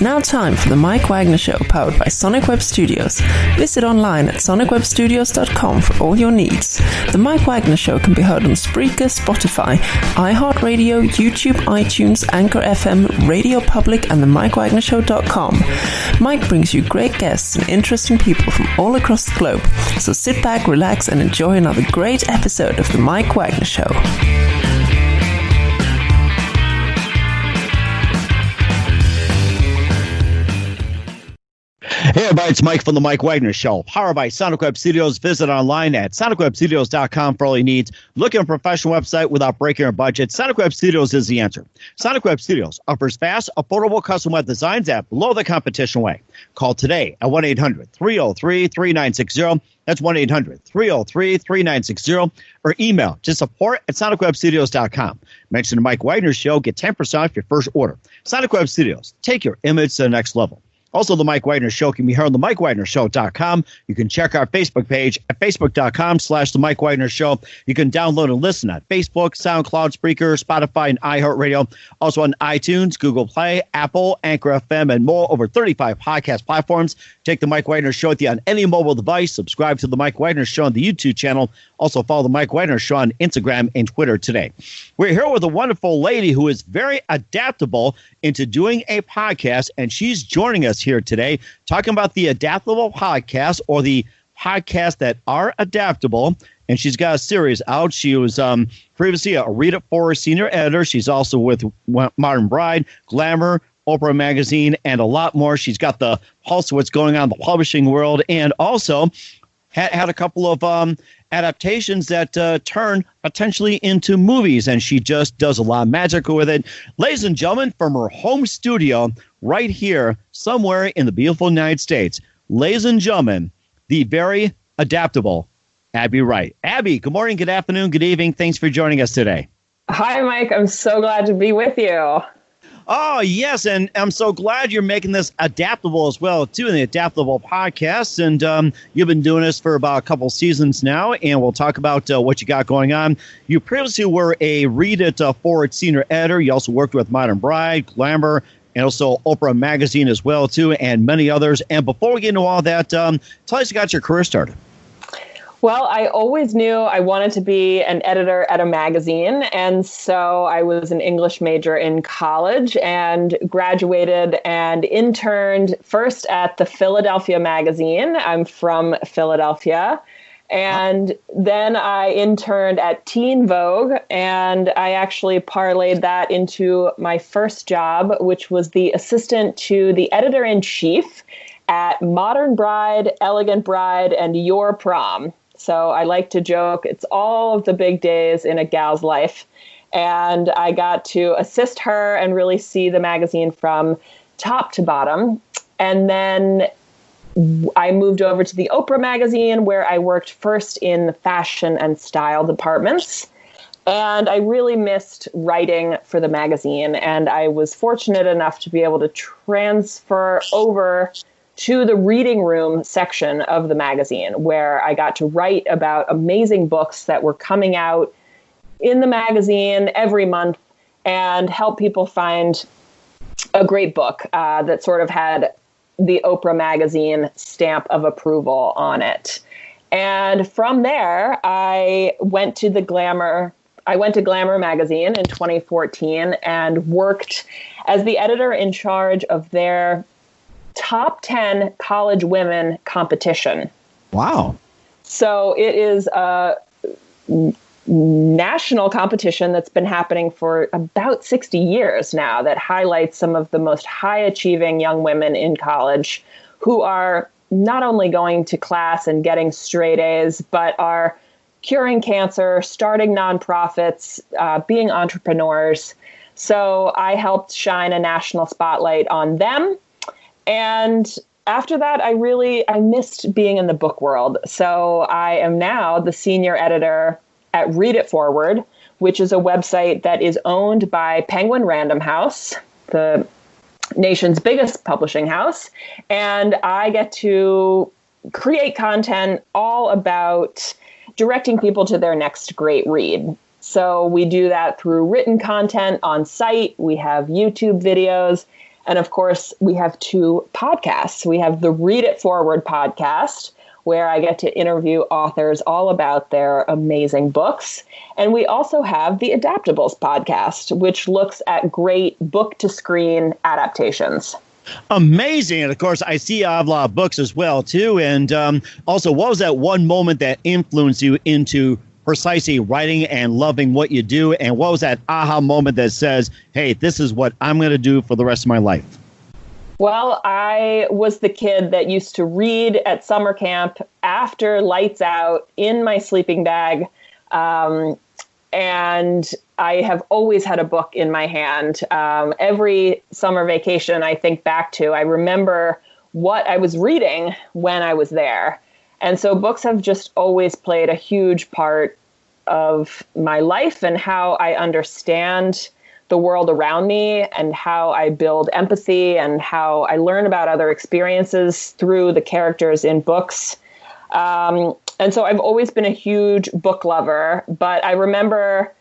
now time for the Mike Wagner Show, powered by Sonic Web Studios. Visit online at sonicwebstudios.com for all your needs. The Mike Wagner Show can be heard on Spreaker, Spotify, iHeartRadio, YouTube, iTunes, Anchor FM, Radio Public, and the MikeWagnerShow.com. Mike brings you great guests and interesting people from all across the globe. So sit back, relax, and enjoy another great episode of the Mike Wagner Show. Hey everybody, it's Mike from the Mike Wagner Show, powered by Sonic Web Studios. Visit online at sonicwebstudios.com for all your needs. Look at a professional website without breaking your budget. Sonic Web Studios is the answer. Sonic Web Studios offers fast, affordable custom web designs at below the competition way. Call today at 1-800-303-3960. That's 1-800-303-3960. Or email to support at sonicwebstudios.com. Mention the Mike Wagner Show. Get 10% off your first order. Sonic Web Studios. Take your image to the next level. Also, the Mike Wagner Show can be heard on the MikeWagnerShow.com. You can check our Facebook page at Facebook.com/The Mike Wagner Show. You can download and listen on Facebook, SoundCloud, Spreaker, Spotify, and iHeartRadio. Also on iTunes, Google Play, Apple, Anchor FM, and more. Over 35 podcast platforms. Take the Mike Wagner Show with you on any mobile device. Subscribe to the Mike Wagner Show on the YouTube channel. Also follow the Mike Wagner Show on Instagram and Twitter today. We're here with a wonderful lady who is very adaptable into doing a podcast, and she's joining us here today talking about the Adaptable podcast, or the podcasts that are adaptable. And she's got a series out. She was previously a Read It Forward senior editor. She's also with Modern Bride, Glamour, Oprah Magazine, and a lot more. She's got the pulse of what's going on in the publishing world, and also had a couple of adaptations that turn potentially into movies, and she just does a lot of magic with it. Ladies and gentlemen, from her home studio right here somewhere in the beautiful United States, ladies and gentlemen, the very adaptable Abbe Wright. Abbe, good morning, good afternoon, good evening. Thanks for joining us today. Hi, Mike. I'm so glad to be with you. Oh, yes, and I'm so glad you're making this adaptable as well, too, in the Adaptable podcast. And you've been doing this for about a couple seasons now, and we'll talk about what you got going on. You previously were a Read It Forward senior editor. You also worked with Modern Bride, Glamour, and also Oprah Magazine as well, too, and many others. And before we get into all that, tell us you got your career started. Well, I always knew I wanted to be an editor at a magazine. And so I was an English major in college and graduated and interned first at the Philadelphia Magazine. I'm from Philadelphia. And then I interned at Teen Vogue, and I actually parlayed that into my first job, which was the assistant to the editor-in-chief at Modern Bride, Elegant Bride, and Your Prom. So I like to joke, it's all of the big days in a gal's life. And I got to assist her and really see the magazine from top to bottom. And then I moved over to the Oprah Magazine, where I worked first in the fashion and style departments. And I really missed writing for the magazine. And I was fortunate enough to be able to transfer over to the reading room section of the magazine, where I got to write about amazing books that were coming out in the magazine every month and help people find a great book that sort of had the Oprah Magazine stamp of approval on it. And from there, I went to Glamour Magazine in 2014 and worked as the editor in charge of their top 10 college women competition. Wow. So it is a national competition that's been happening for about 60 years now, that highlights some of the most high-achieving young women in college who are not only going to class and getting straight A's, but are curing cancer, starting nonprofits, being entrepreneurs. So I helped shine a national spotlight on them. And after that, I missed being in the book world. So I am now the senior editor at Read It Forward, which is a website that is owned by Penguin Random House, the nation's biggest publishing house. And I get to create content all about directing people to their next great read. So we do that through written content on site. We have YouTube videos. And of course, we have 2 podcasts. We have the Read It Forward podcast, where I get to interview authors all about their amazing books. And we also have the Adaptables podcast, which looks at great book-to-screen adaptations. Amazing. And of course, I see you have a lot of books as well, too. And also, what was that one moment that influenced you into precisely writing and loving what you do? And what was that aha moment that says, hey, this is what I'm going to do for the rest of my life? Well, I was the kid that used to read at summer camp after lights out in my sleeping bag. And I have always had a book in my hand. Every summer vacation I think back to, I remember what I was reading when I was there. And so books have just always played a huge part of my life and how I understand the world around me and how I build empathy and how I learn about other experiences through the characters in books. And so I've always been a huge book lover, but I remember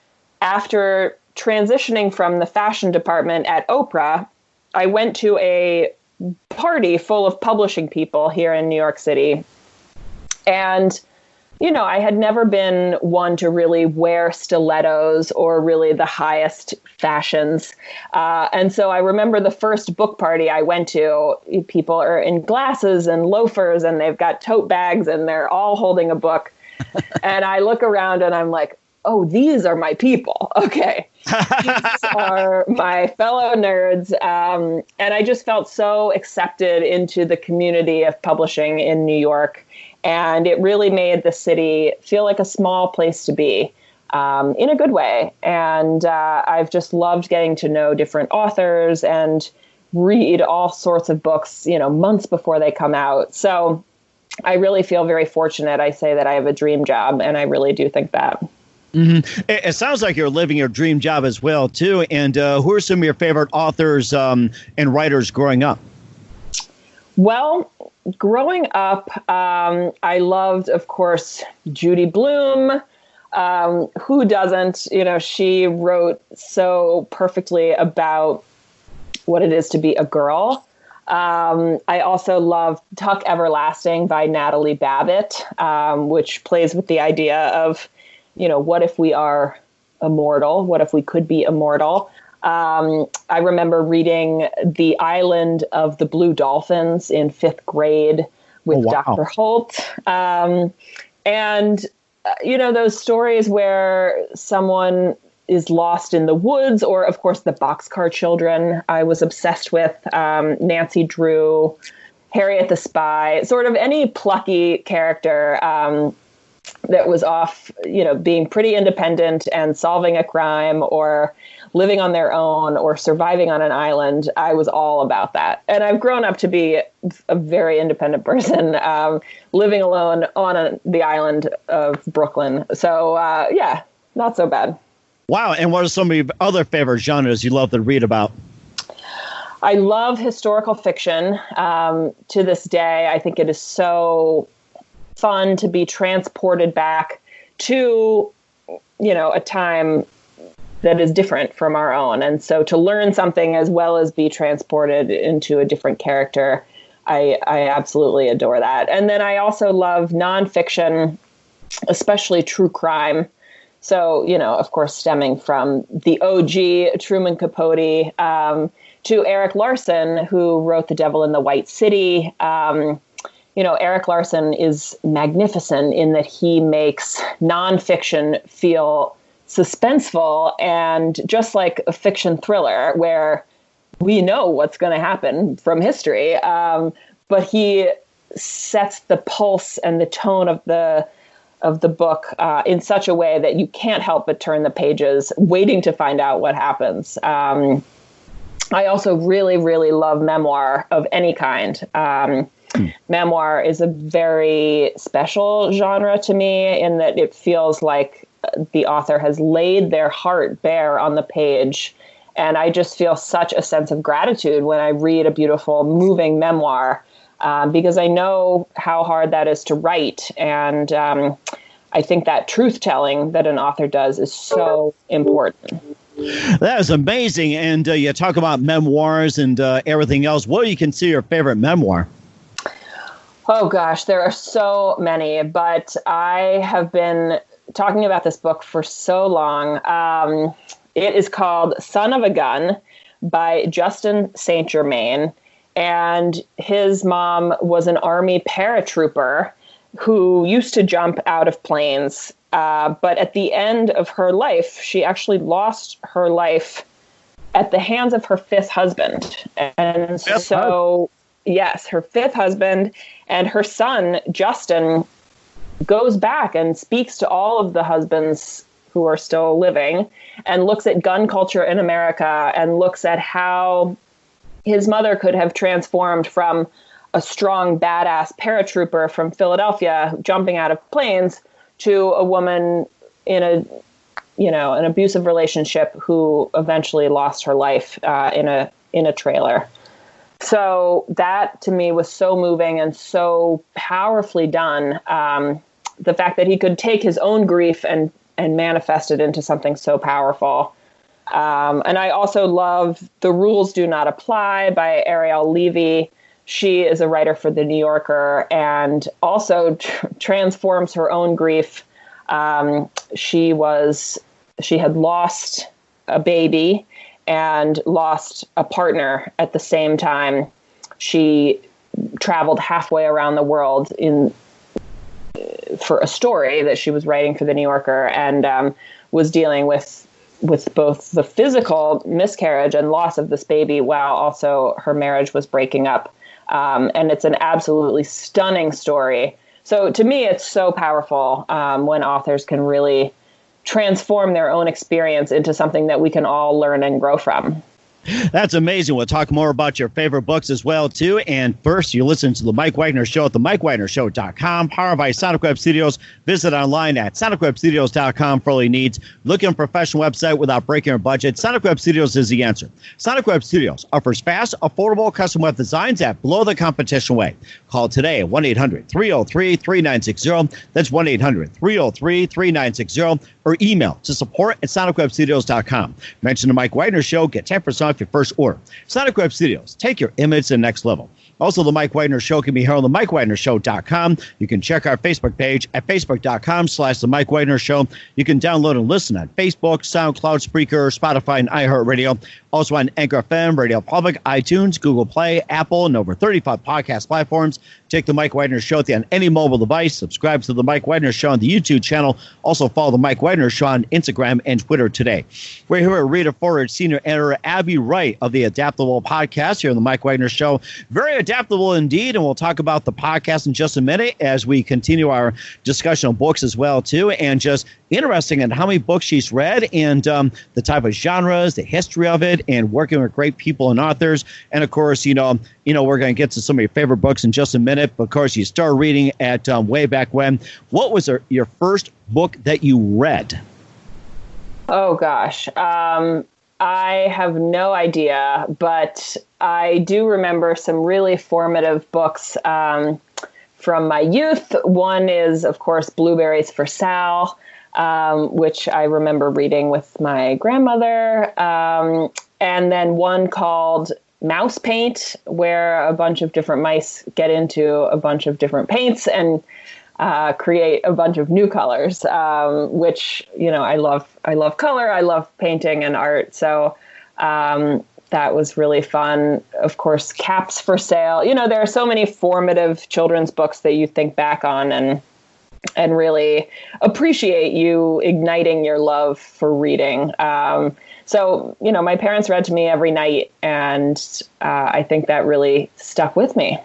after transitioning from the fashion department at Oprah, I went to a party full of publishing people here in New York City. And I had never been one to really wear stilettos or really the highest fashions. And so I remember the first book party I went to, people are in glasses and loafers and they've got tote bags and they're all holding a book. And I look around and I'm like, oh, these are my people. Okay. These are my fellow nerds. And I just felt so accepted into the community of publishing in New York. And it really made the city feel like a small place to be, in a good way. And I've just loved getting to know different authors and read all sorts of books, months before they come out. So I really feel very fortunate. I say that I have a dream job, and I really do think that. Mm-hmm. It sounds like you're living your dream job as well, too. And who are some of your favorite authors and writers growing up? Well, growing up, I loved, of course, Judy Blume. Who doesn't? She wrote so perfectly about what it is to be a girl. I also love Tuck Everlasting by Natalie Babbitt, which plays with the idea of, what if we are immortal? What if we could be immortal? I remember reading The Island of the Blue Dolphins in 5th grade with Dr. Holt. And those stories where someone is lost in the woods, or of course the Boxcar Children I was obsessed with, Nancy Drew, Harriet the Spy, sort of any plucky character that was off, being pretty independent and solving a crime or living on their own or surviving on an island. I was all about that. And I've grown up to be a very independent person, living alone on the island of Brooklyn. So, not so bad. Wow. And what are some of your other favorite genres you love to read about? I love historical fiction. To this day, I think it is so fun to be transported back to, a time that is different from our own. And so to learn something as well as be transported into a different character, I absolutely adore that. And then I also love nonfiction, especially true crime. So, of course, stemming from the OG Truman Capote to Eric Larson, who wrote The Devil in the White City. Eric Larson is magnificent in that he makes nonfiction feel suspenseful and just like a fiction thriller where we know what's going to happen from history. But he sets the pulse and the tone of the book in such a way that you can't help but turn the pages waiting to find out what happens. I also really, really love memoir of any kind. Memoir is a very special genre to me in that it feels like the author has laid their heart bare on the page. And I just feel such a sense of gratitude when I read a beautiful, moving memoir, because I know how hard that is to write. And I think that truth telling that an author does is so important. That is amazing. And you talk about memoirs and everything else. What do you consider your favorite memoir? Oh, gosh, there are so many, but I have been talking about this book for so long. It is called Son of a Gun by Justin St. Germain. And his mom was an Army paratrooper who used to jump out of planes. But at the end of her life, she actually lost her life at the hands of her fifth husband. And so, yes, her fifth husband and her son, Justin, goes back and speaks to all of the husbands who are still living and looks at gun culture in America and looks at how his mother could have transformed from a strong, badass paratrooper from Philadelphia jumping out of planes to a woman in an abusive relationship who eventually lost her life in a trailer. So that to me was so moving and so powerfully done. The fact that he could take his own grief and manifest it into something so powerful. And I also love The Rules Do Not Apply by Ariel Levy. She is a writer for The New Yorker and also transforms her own grief. She had lost a baby and lost a partner at the same time. She traveled halfway around the world for a story that she was writing for The New Yorker, and was dealing with both the physical miscarriage and loss of this baby while also her marriage was breaking up. And it's an absolutely stunning story. So to me, it's so powerful when authors can really transform their own experience into something that we can all learn and grow from. That's amazing. We'll talk more about your favorite books as well, too. And first, you listen to The Mike Wagner Show at themikewagnershow.com, powered by Sonic Web Studios. Visit online at sonicwebstudios.com for all your needs. Looking for a professional website without breaking your budget? Sonic Web Studios is the answer. Sonic Web Studios offers fast, affordable custom web designs at below the competition way. Call today at 1-800-303-3960. That's 1-800-303-3960. Or email to support@sonicwebstudios.com. Mention The Mike Wagner Show. Get 10% off your first order. Sonic Web Studios. Take your image to the next level. Also, The Mike Wagner Show can be heard on themikewagnershow.com. You can check our Facebook page at facebook.com/The Mike Wagner Show. You can download and listen on Facebook, SoundCloud, Spreaker, Spotify, and iHeartRadio. Also on Anchor FM, Radio Public, iTunes, Google Play, Apple, and over 35 podcast platforms. Take The Mike Wagner Show on any mobile device. Subscribe to The Mike Wagner Show on the YouTube channel. Also follow The Mike Wagner Show on Instagram and Twitter today. We're here with Reader Forward Senior Editor Abbe Wright of the Adaptable podcast here on The Mike Wagner Show. Very adaptable indeed, and we'll talk about the podcast in just a minute as we continue our discussion on books as well, too, and just interesting in how many books she's read and the type of genres, the history of it, and working with great people and authors. And, of course, we're going to get to some of your favorite books in just a minute. But, of course, you started reading at way back when. What was your first book that you read? Oh, gosh. I have no idea, but I do remember some really formative books from my youth. One is, of course, Blueberries for Sal, which I remember reading with my grandmother. And then one called Mouse Paint, where a bunch of different mice get into a bunch of different paints and create a bunch of new colors, which, I love color. I love painting and art. So that was really fun. Of course, Caps for Sale. There are so many formative children's books that you think back on and really appreciate you igniting your love for reading. So, my parents read to me every night, and I think that really stuck with me.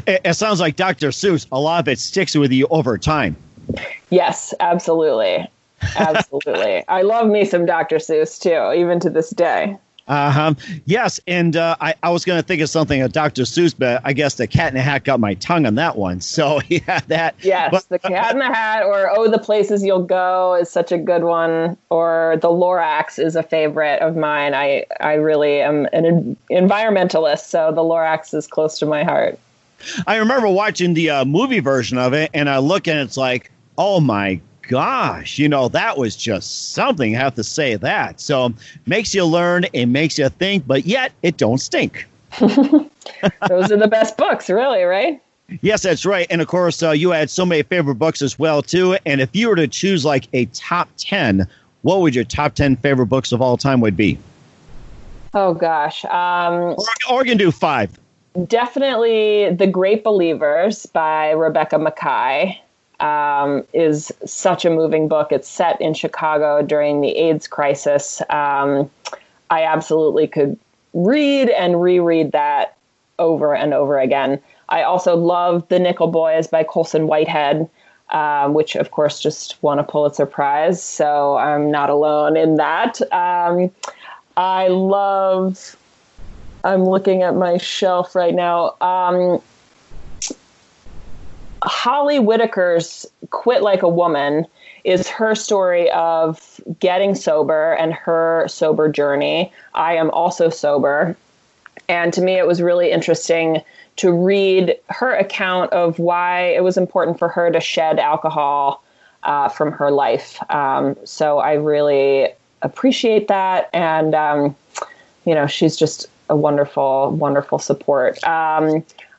It sounds like Dr. Seuss. A lot of it sticks with you over time. Yes, absolutely. Absolutely. I love me some Dr. Seuss, too, even to this day. Yes, and I was going to think of something of Dr. Seuss, but I guess the Cat in the Hat got my tongue on that one. So, yeah, that. Yes, but, the Cat in the Hat, or Oh, the Places You'll Go is such a good one, or The Lorax is a favorite of mine. I really am an environmentalist, so The Lorax is close to my heart. I remember watching the movie version of it, and I look and it's like, oh, my gosh, that was just something. I have to say that. So makes you learn, it makes you think, but yet it don't stink. Those are the best books, really, right? Yes, that's right. And of course, you had so many favorite books as well, too. And if you were to choose like a top 10, what would your top 10 favorite books of all time would be? Oh, gosh. Or you can do 5. Definitely The Great Believers by Rebecca Mackay is such a moving book. It's set in Chicago during the AIDS crisis. I absolutely could read and reread that over and over again. I also love The Nickel Boys by Colson Whitehead, which, of course, just won a Pulitzer Prize. So I'm not alone in that. I'm looking at my shelf right now. Holly Whitaker's Quit Like a Woman is her story of getting sober and her sober journey. I am also sober. And to me, it was really interesting to read her account of why it was important for her to shed alcohol from her life. So I really appreciate that. And, she's just a wonderful, wonderful support.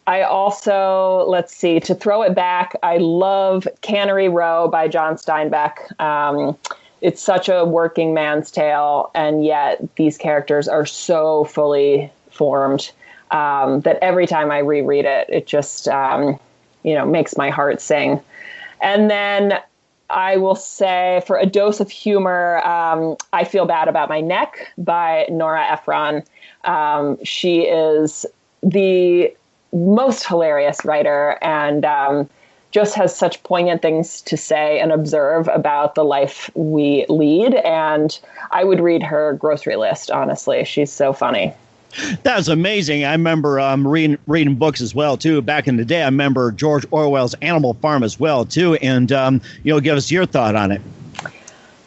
I also, to throw it back, I love Cannery Row by John Steinbeck. It's such a working man's tale, and yet these characters are so fully formed that every time I reread it, it just, makes my heart sing. And then I will say, for a dose of humor, I Feel Bad About My Neck by Nora Ephron. She is the most hilarious writer and just has such poignant things to say and observe about the life we lead. And I would read her grocery list, honestly. She's so funny. That's amazing. I remember reading books as well, too. Back in the day, I remember George Orwell's Animal Farm as well, too. And, give us your thought on it.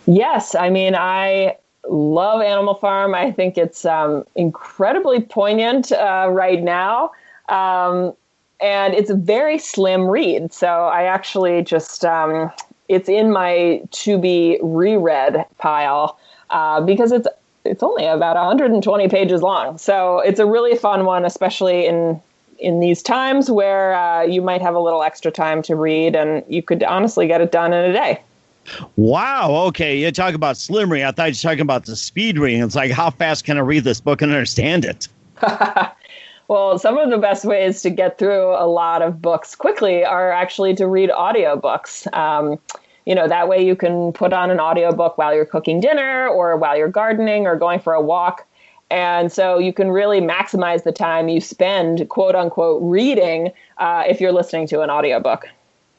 Yes. I mean, I love Animal Farm. I think it's incredibly poignant right now. And it's a very slim read. So I actually just, it's in my to be reread pile because it's only about 120 pages long. So it's a really fun one, especially in these times where you might have a little extra time to read, and you could honestly get it done in a day. Wow. Okay. You talk about slim reading. I thought you were talking about the speed reading. It's like, how fast can I read this book and understand it? Well, some of the best ways to get through a lot of books quickly are actually to read audiobooks. That way you can put on an audiobook while you're cooking dinner or while you're gardening or going for a walk. And so you can really maximize the time you spend, quote unquote, reading if you're listening to an audiobook.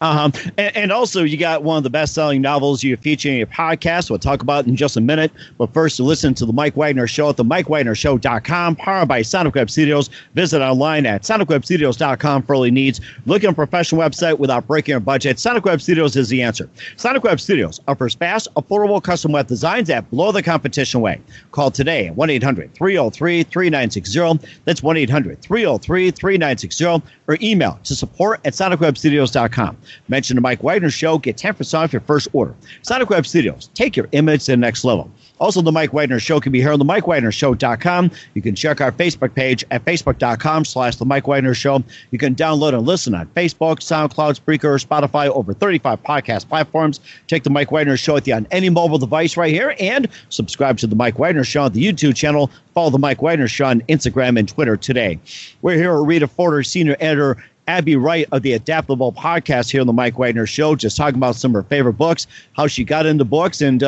And also, you got one of the best-selling novels you feature in your podcast. We'll talk about it in just a minute. But first, to listen to The Mike Wagner Show at themikewagnershow.com, powered by Sonic Web Studios. Visit online at sonicwebstudios.com for all your needs. Look at a professional website without breaking your budget. Sonic Web Studios is the answer. Sonic Web Studios offers fast, affordable custom web designs that blow the competition away. Call today at 1-800-303-3960. That's 1-800-303-3960. Or email to support@sonicwebstudios.com. Mention the Mike Wagner Show. Get 10% off your first order. Sonic Web Studios. Take your image to the next level. Also, the Mike Wagner Show can be heard on the MikeWagnerShow.com. You can check our Facebook page at Facebook.com/The Mike Wagner Show. You can download and listen on Facebook, SoundCloud, Spreaker, Spotify, over 35 podcast platforms. Check the Mike Wagner Show with you on any mobile device right here. And subscribe to the Mike Wagner Show on the YouTube channel. Follow the Mike Wagner Show on Instagram and Twitter today. We're here with Rita Forder, Senior Editor, Abbe Wright of the Adaptable podcast here on the Mike Wagner Show, just talking about some of her favorite books, how she got into books, and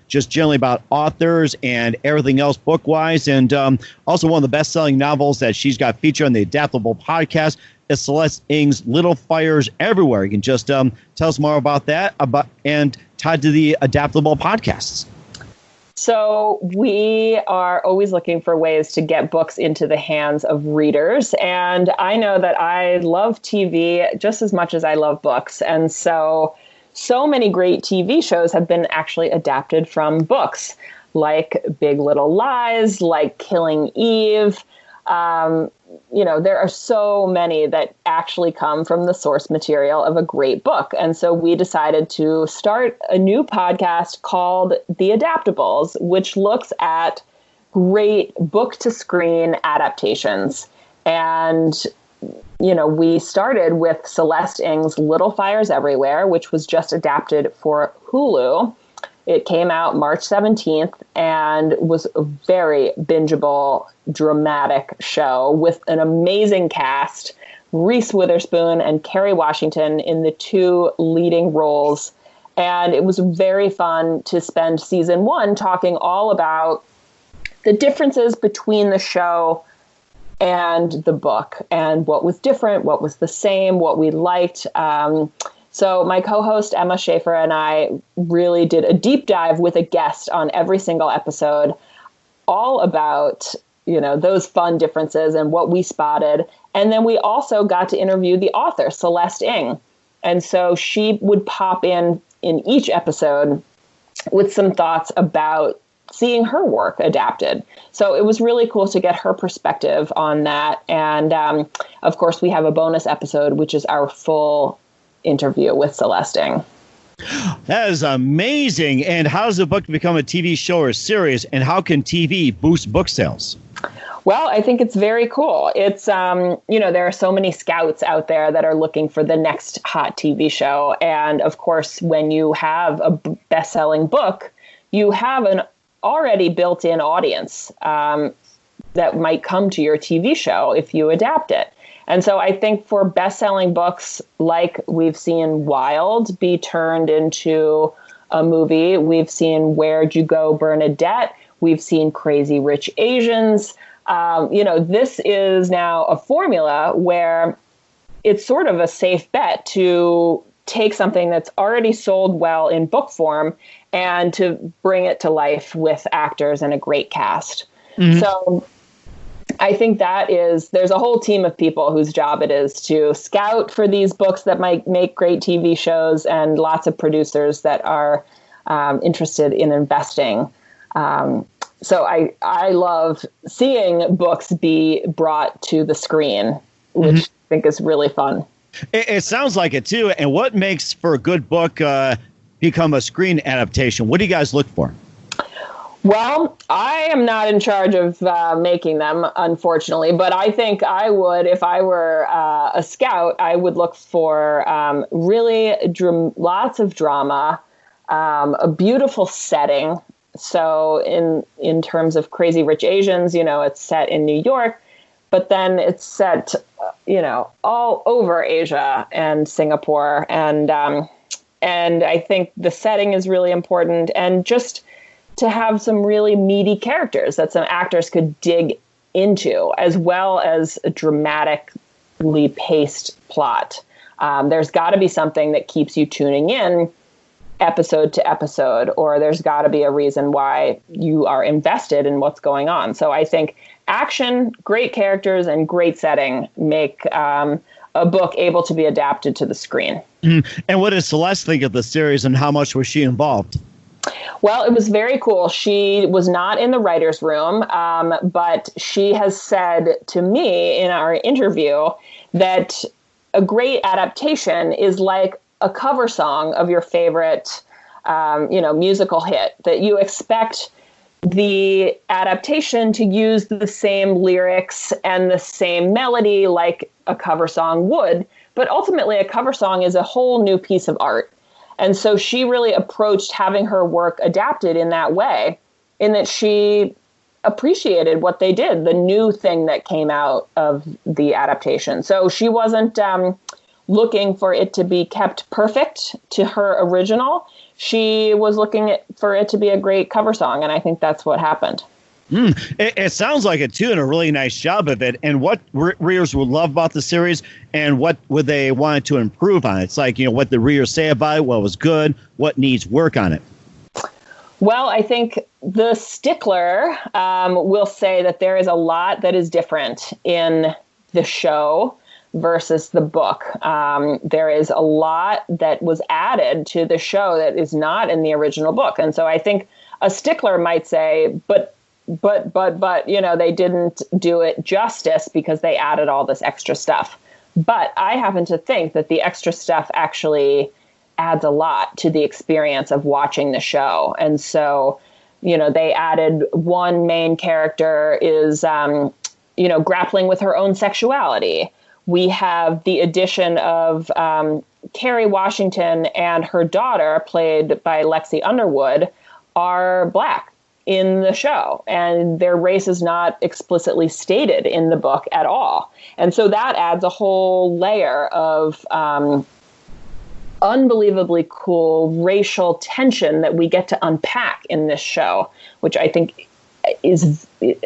just generally about authors and everything else book-wise. And also one of the best-selling novels that she's got featured on the Adaptable podcast is Celeste Ng's Little Fires Everywhere. You can just tell us more about that and tied to the Adaptable podcasts. So we are always looking for ways to get books into the hands of readers. And I know that I love TV just as much as I love books. And so many great TV shows have been actually adapted from books, like Big Little Lies, like Killing Eve. there are so many that actually come from the source material of a great book. And so we decided to start a new podcast called The Adaptables, which looks at great book to screen adaptations. And, we started with Celeste Ng's Little Fires Everywhere, which was just adapted for Hulu. It came out March 17th and was a very bingeable, dramatic show with an amazing cast. Reese Witherspoon and Kerry Washington in the two leading roles. And it was very fun to spend season 1 talking all about the differences between the show and the book, and what was different, what was the same, what we liked. So my co-host Emma Schaefer and I really did a deep dive with a guest on every single episode, all about, those fun differences and what we spotted. And then we also got to interview the author, Celeste Ng. And so she would pop in each episode with some thoughts about seeing her work adapted. So it was really cool to get her perspective on that. And of course, we have a bonus episode, which is our full interview with Celeste Ng. That is amazing. And how does a book become a TV show or series? And how can TV boost book sales? Well, I think it's very cool. It's, there are so many scouts out there that are looking for the next hot TV show. And of course, when you have a best-selling book, you have an already built-in audience that might come to your TV show if you adapt it. And so I think for best-selling books, like we've seen Wild be turned into a movie, we've seen Where'd You Go, Bernadette, we've seen Crazy Rich Asians. This is now a formula where it's sort of a safe bet to take something that's already sold well in book form and to bring it to life with actors and a great cast. Mm-hmm. So I think there's a whole team of people whose job it is to scout for these books that might make great TV shows, and lots of producers that are interested in investing. So I love seeing books be brought to the screen, which I think is really fun. It sounds like it too. And what makes for a good book become a screen adaptation? What do you guys look for? Well, I am not in charge of making them, unfortunately, but I think I would, if I were a scout, I would look for really lots of drama, a beautiful setting. So in terms of Crazy Rich Asians, it's set in New York, but then it's set, all over Asia and Singapore. And I think the setting is really important, and just to have some really meaty characters that some actors could dig into, as well as a dramatically paced plot. There's got to be something that keeps you tuning in episode to episode, or there's got to be a reason why you are invested in what's going on. So I think action, great characters, and great setting make a book able to be adapted to the screen. And what does Celeste think of the series, and how much was she involved? Well, it was very cool. She was not in the writer's room, but she has said to me in our interview that a great adaptation is like a cover song of your favorite, musical hit, that you expect the adaptation to use the same lyrics and the same melody like a cover song would. But ultimately, a cover song is a whole new piece of art. And so she really approached having her work adapted in that way, in that she appreciated what they did, the new thing that came out of the adaptation. So she wasn't looking for it to be kept perfect to her original. She was looking for it to be a great cover song, and I think that's what happened. It sounds like it, too, and a really nice job of it. And what readers would love about the series, and what would they want to improve on it? It's like, what the readers say about it, what was good, what needs work on it. Well, I think the stickler will say that there is a lot that is different in the show versus the book. There is a lot that was added to the show that is not in the original book. And so I think a stickler might say, but but, you know, they didn't do it justice because they added all this extra stuff. But I happen to think that the extra stuff actually adds a lot to the experience of watching the show. And so, you know, they added one main character is, you know, grappling with her own sexuality. We have the addition of Kerry Washington and her daughter, played by Lexi Underwood, are Black in the show, and their race is not explicitly stated in the book at all. And so that adds a whole layer of unbelievably cool racial tension that we get to unpack in this show, which I think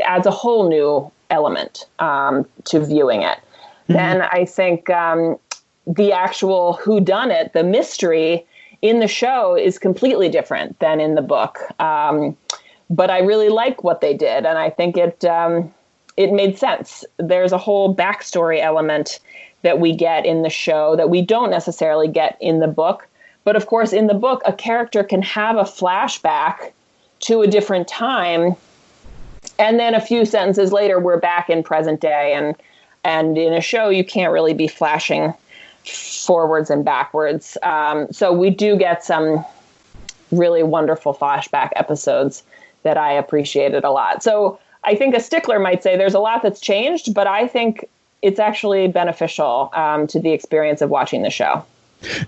adds a whole new element to viewing it. Mm-hmm. Then I think the actual whodunit, the mystery in the show, is completely different than in the book. But I really like what they did, and I think it made sense. There's a whole backstory element that we get in the show that we don't necessarily get in the book. But of course, in the book, a character can have a flashback to a different time, and then a few sentences later, we're back in present day. And in a show, you can't really be flashing forwards and backwards. So we do get some really wonderful flashback episodes that I appreciated a lot. So I think a stickler might say there's a lot that's changed, but I think it's actually beneficial to the experience of watching the show.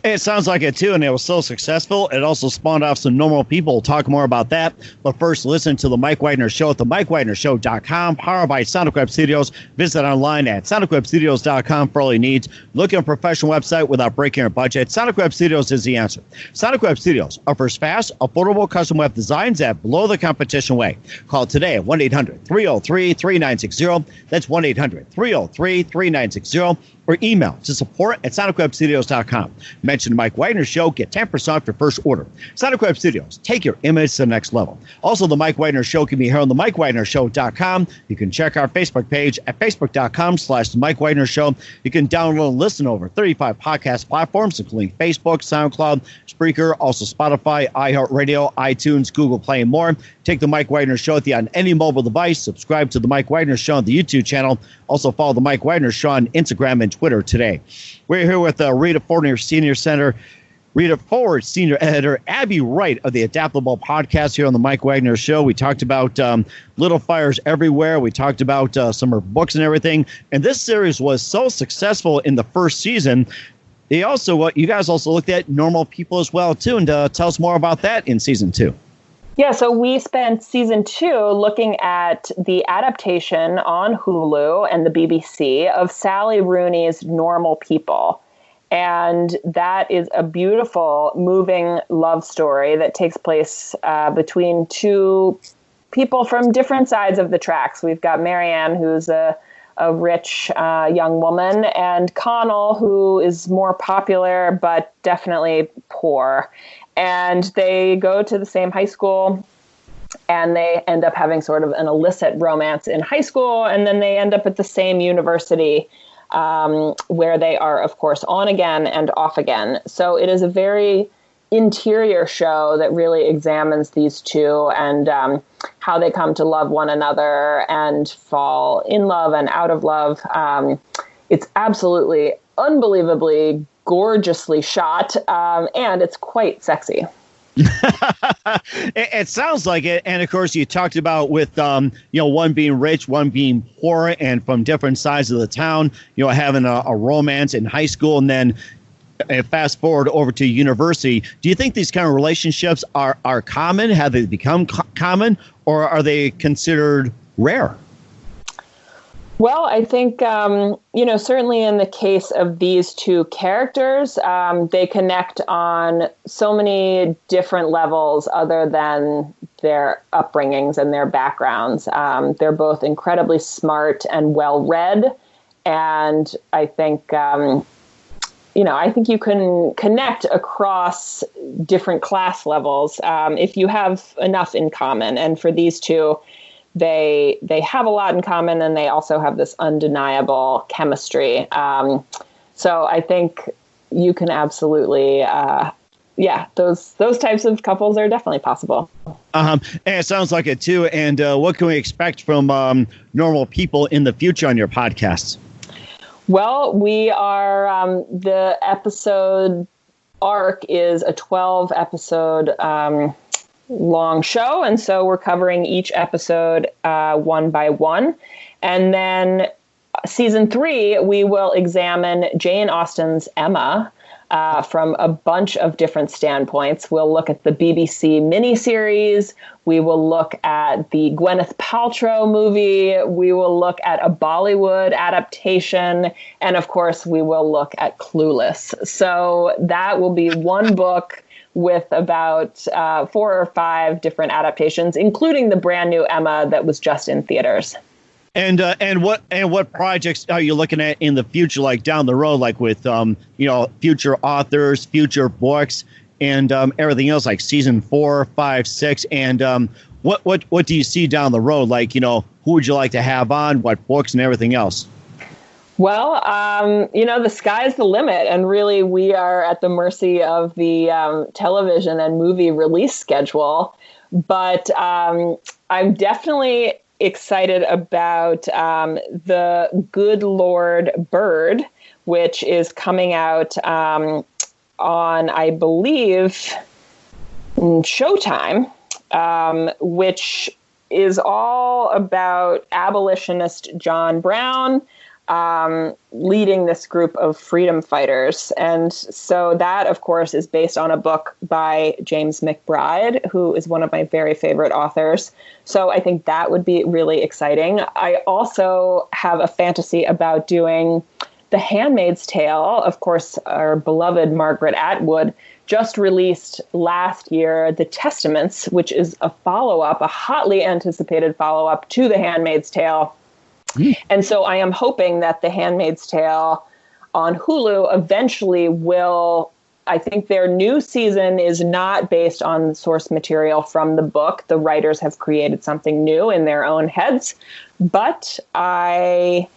It sounds like it, too, and it was so successful. It also spawned off some normal people. We'll talk more about that. But first, listen to The Mike Wagner Show at themikewagnershow.com, powered by Sonic Web Studios. Visit online at sonicwebstudios.com for all your needs. Look at a professional website without breaking your budget. Sonic Web Studios is the answer. Sonic Web Studios offers fast, affordable custom web designs at below the competition way. Call today at 1-800-303-3960. That's 1-800-303-3960. Or email to support@sonicwebstudios.com. Mention the Mike Wagner Show. Get 10% off your first order. Sonic Web Studios. Take your image to the next level. Also, the Mike Wagner Show can be heard on the MikeWagnerShow.com. You can check our Facebook page at facebook.com/the Mike Wagner Show. You can download and listen to over 35 podcast platforms, including Facebook, SoundCloud, Spreaker, also Spotify, iHeartRadio, iTunes, Google Play, and more. Take the Mike Wagner Show on any mobile device. Subscribe to the Mike Wagner Show on the YouTube channel. Also follow the Mike Wagner Show on Instagram and Twitter today. We're here with Rita Forward, Senior Editor, Abbe Wright of the Adaptable podcast here on the Mike Wagner Show. We talked about Little Fires Everywhere. We talked about some of her books and everything. And this series was so successful in the first season. You guys also looked at normal people as well, too. And tell us more about that in season 2. Yeah, so we spent season 2 looking at the adaptation on Hulu and the BBC of Sally Rooney's Normal People. And that is a beautiful, moving love story that takes place between two people from different sides of the tracks. We've got Marianne, who's a rich young woman, and Connell, who is more popular but definitely poor. And they go to the same high school, and they end up having sort of an illicit romance in high school, and then they end up at the same university where they are, of course, on again and off again. So it is a very interior show that really examines these two and how they come to love one another and fall in love and out of love. It's absolutely unbelievably gorgeously shot, and it's quite sexy. It sounds like it. And of course, you talked about with one being rich, one being poor, and from different sides of the town, having a romance in high school, and then fast forward over to university. Do you think these kind of relationships are common? Have they become common, or are they considered rare? Well, I think, certainly in the case of these two characters, they connect on so many different levels other than their upbringings and their backgrounds. They're both incredibly smart and well-read. And I think, I think you can connect across different class levels if you have enough in common. And for these two, they have a lot in common, and they also have this undeniable chemistry. So I think you can absolutely, those types of couples are definitely possible. And it sounds like it too. And what can we expect from normal people in the future on your podcasts? Well, we are, the episode arc is a 12 episode long show. And so we're covering each episode one by one. And then season 3, we will examine Jane Austen's Emma from a bunch of different standpoints. We'll look at the BBC miniseries. We will look at the Gwyneth Paltrow movie. We will look at a Bollywood adaptation. And of course, we will look at Clueless. So that will be one book with about 4 or 5 different adaptations, including the brand new Emma that was just in theaters. And what projects are you looking at in the future, like down the road, like with future authors, future books, and everything else, like season 4, 5, 6, and what do you see down the road? Like, who would you like to have on, what books, and everything else? Well, the sky's the limit, and really we are at the mercy of the television and movie release schedule. But I'm definitely excited about the Good Lord Bird, which is coming out on, I believe, Showtime, which is all about abolitionist John Brown leading this group of freedom fighters. And so that, of course, is based on a book by James McBride, who is one of my very favorite authors. So I think that would be really exciting. I also have a fantasy about doing The Handmaid's Tale. Of course, our beloved Margaret Atwood just released last year The Testaments, which is a follow-up, a hotly anticipated follow-up to The Handmaid's Tale. And so I am hoping that The Handmaid's Tale on Hulu eventually will, I think their new season is not based on source material from the book. The writers have created something new in their own heads. But I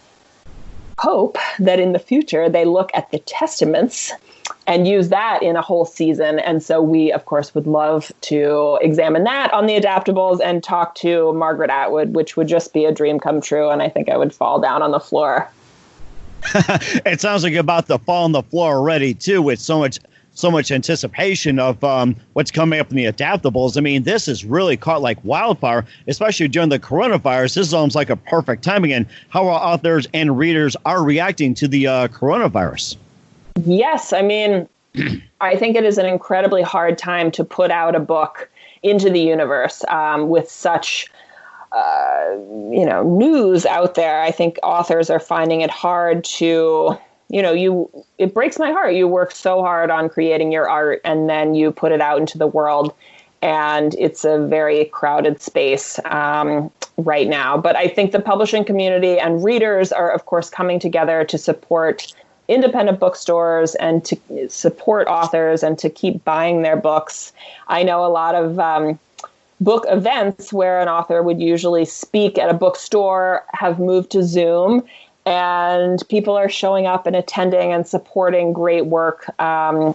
hope that in the future they look at the Testaments and use that in a whole season. And so we, of course, would love to examine that on the Adaptables and talk to Margaret Atwood, which would just be a dream come true. And I think I would fall down on the floor. It sounds like you're about to fall on the floor already, too, with so much anticipation of what's coming up in the Adaptables. I mean, this is really caught like wildfire, especially during the coronavirus. This is almost like a perfect timing. And how our authors and readers are reacting to the coronavirus. Yes. I mean, I think it is an incredibly hard time to put out a book into the universe with such, news out there. I think authors are finding it hard to, it breaks my heart. You work so hard on creating your art and then you put it out into the world and it's a very crowded space right now. But I think the publishing community and readers are, of course, coming together to support independent bookstores and to support authors and to keep buying their books. I know a lot of book events where an author would usually speak at a bookstore have moved to Zoom, and people are showing up and attending and supporting great work. I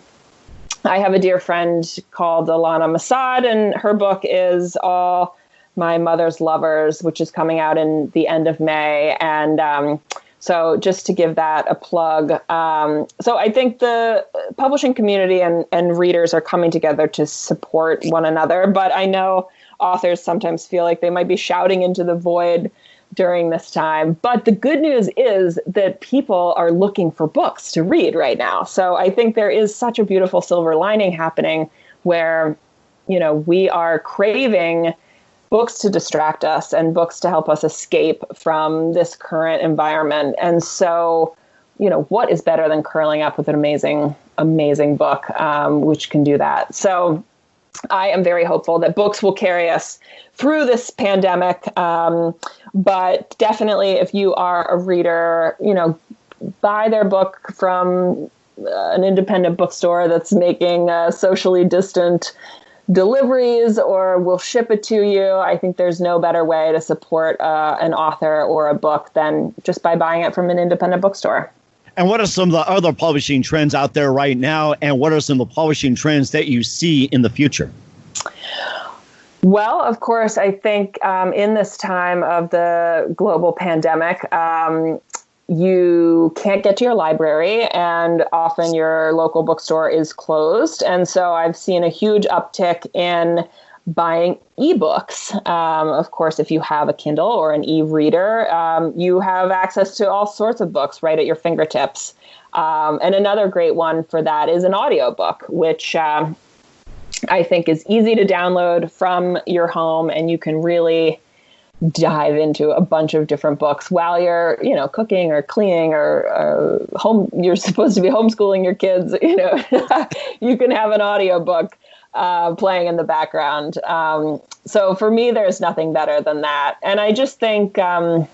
have a dear friend called Alana Masad, and her book is All My Mother's Lovers, which is coming out in the end of May. And so just to give that a plug. So I think the publishing community and readers are coming together to support one another. But I know authors sometimes feel like they might be shouting into the void during this time. But the good news is that people are looking for books to read right now. So I think there is such a beautiful silver lining happening where, we are craving books to distract us and books to help us escape from this current environment. And so, what is better than curling up with an amazing, amazing book, which can do that. So I am very hopeful that books will carry us through this pandemic. But definitely if you are a reader, buy their book from an independent bookstore that's making socially distant deliveries or will ship it to you. I think there's no better way to support an author or a book than just by buying it from an independent bookstore. And what are some of the other publishing trends out there right now? And what are some of the publishing trends that you see in the future? Well, of course, I think in this time of the global pandemic, you can't get to your library, and often your local bookstore is closed. And so I've seen a huge uptick in buying ebooks. Of course, if you have a Kindle or an e-reader, you have access to all sorts of books right at your fingertips. And another great one for that is an audiobook, which I think is easy to download from your home, and you can really dive into a bunch of different books while you're, cooking or cleaning or home. You're supposed to be homeschooling your kids. You can have an audiobook playing in the background. So for me, there's nothing better than that. And I just think, I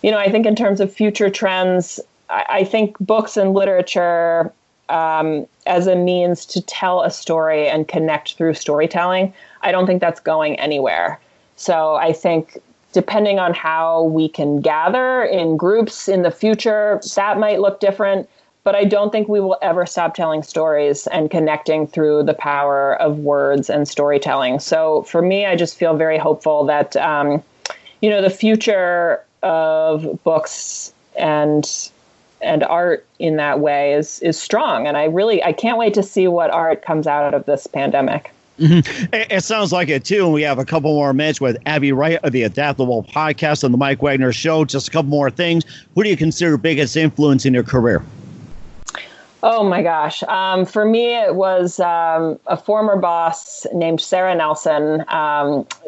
think in terms of future trends, I think books and literature as a means to tell a story and connect through storytelling, I don't think that's going anywhere. So I think depending on how we can gather in groups in the future, that might look different. But I don't think we will ever stop telling stories and connecting through the power of words and storytelling. So for me, I just feel very hopeful that, the future of books and art in that way is strong. And I can't wait to see what art comes out of this pandemic. Mm-hmm. It sounds like it, too. And we have a couple more minutes with Abbe Wright of the Adaptable podcast on the Mike Wagner Show. Just a couple more things. Who do you consider biggest influence in your career? Oh, my gosh. For me, it was a former boss named Sarah Nelson.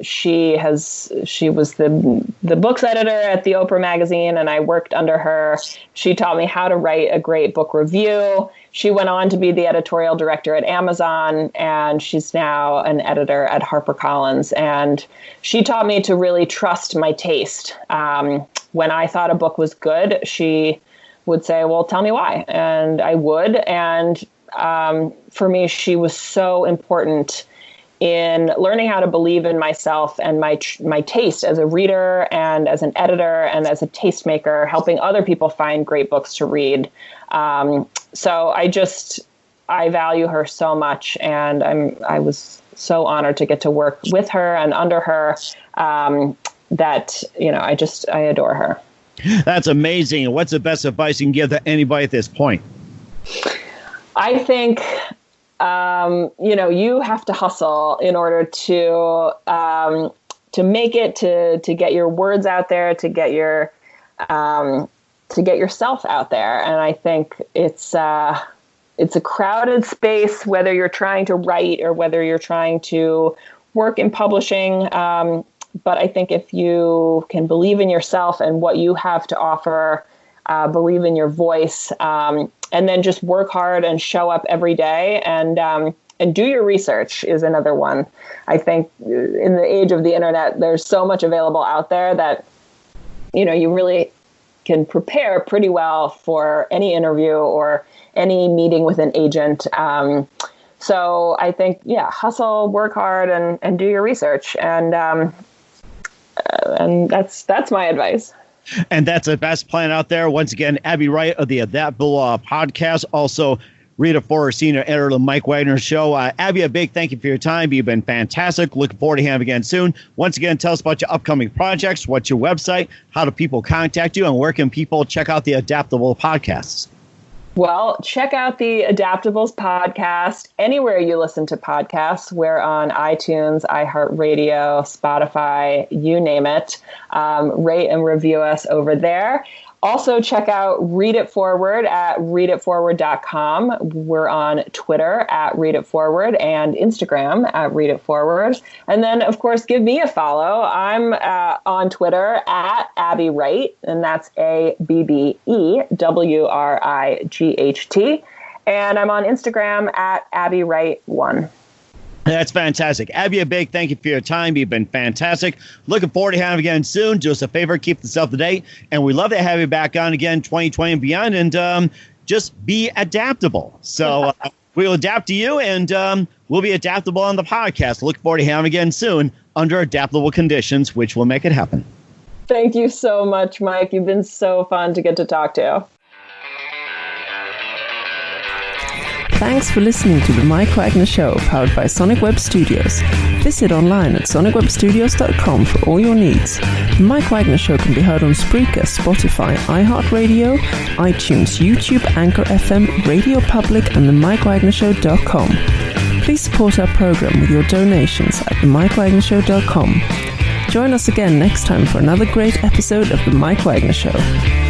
She was the books editor at the Oprah magazine, and I worked under her. She taught me how to write a great book review. She went on to be the editorial director at Amazon, and she's now an editor at HarperCollins. And she taught me to really trust my taste. When I thought a book was good, she would say, well, tell me why. And I would. And for me, she was so important in learning how to believe in myself and my taste as a reader and as an editor and as a tastemaker, helping other people find great books to read. So I value her so much. And I was so honored to get to work with her and under her that, I adore her. That's amazing. What's the best advice you can give to anybody at this point? I think, you have to hustle in order to make it, to get your words out there, to get yourself out there. And I think it's a crowded space, whether you're trying to write or whether you're trying to work in publishing. But I think if you can believe in yourself and what you have to offer, believe in your voice, and then just work hard and show up every day and do your research is another one. I think in the age of the internet, there's so much available out there that, you really can prepare pretty well for any interview or any meeting with an agent. So I think, hustle, work hard, and do your research. And that's my advice. And that's the best plan out there. Once again, Abbe Wright of the Adaptable podcast. Also, Rita Forrer, senior editor of the Mike Wagner Show. Abbe, a big thank you for your time. You've been fantastic. Looking forward to having you again soon. Once again, tell us about your upcoming projects. What's your website? How do people contact you? And where can people check out the Adaptable podcasts? Well, check out the Adaptables podcast anywhere you listen to podcasts. We're on iTunes, iHeartRadio, Spotify, you name it. Rate and review us over there. Also, check out Read It Forward at readitforward.com. We're on Twitter at Read It Forward and Instagram at Read It Forward. And then, of course, give me a follow. I'm on Twitter at Abbe Wright, and that's ABBEWRIGHT. And I'm on Instagram at Abbe Wright1. That's fantastic. Abbe, a big thank you for your time. You've been fantastic. Looking forward to having you again soon. Do us a favor, keep this up to date. And we'd love to have you back on again 2020 and beyond. And just be adaptable. So we'll adapt to you, and we'll be adaptable on the podcast. Look forward to having you again soon under adaptable conditions, which will make it happen. Thank you so much, Mike. You've been so fun to get to talk to. Thanks for listening to The Mike Wagner Show, powered by Sonic Web Studios. Visit online at sonicwebstudios.com for all your needs. The Mike Wagner Show can be heard on Spreaker, Spotify, iHeartRadio, iTunes, YouTube, Anchor FM, Radio Public, and themikewagnershow.com. Please support our program with your donations at themikewagnershow.com. Join us again next time for another great episode of The Mike Wagner Show.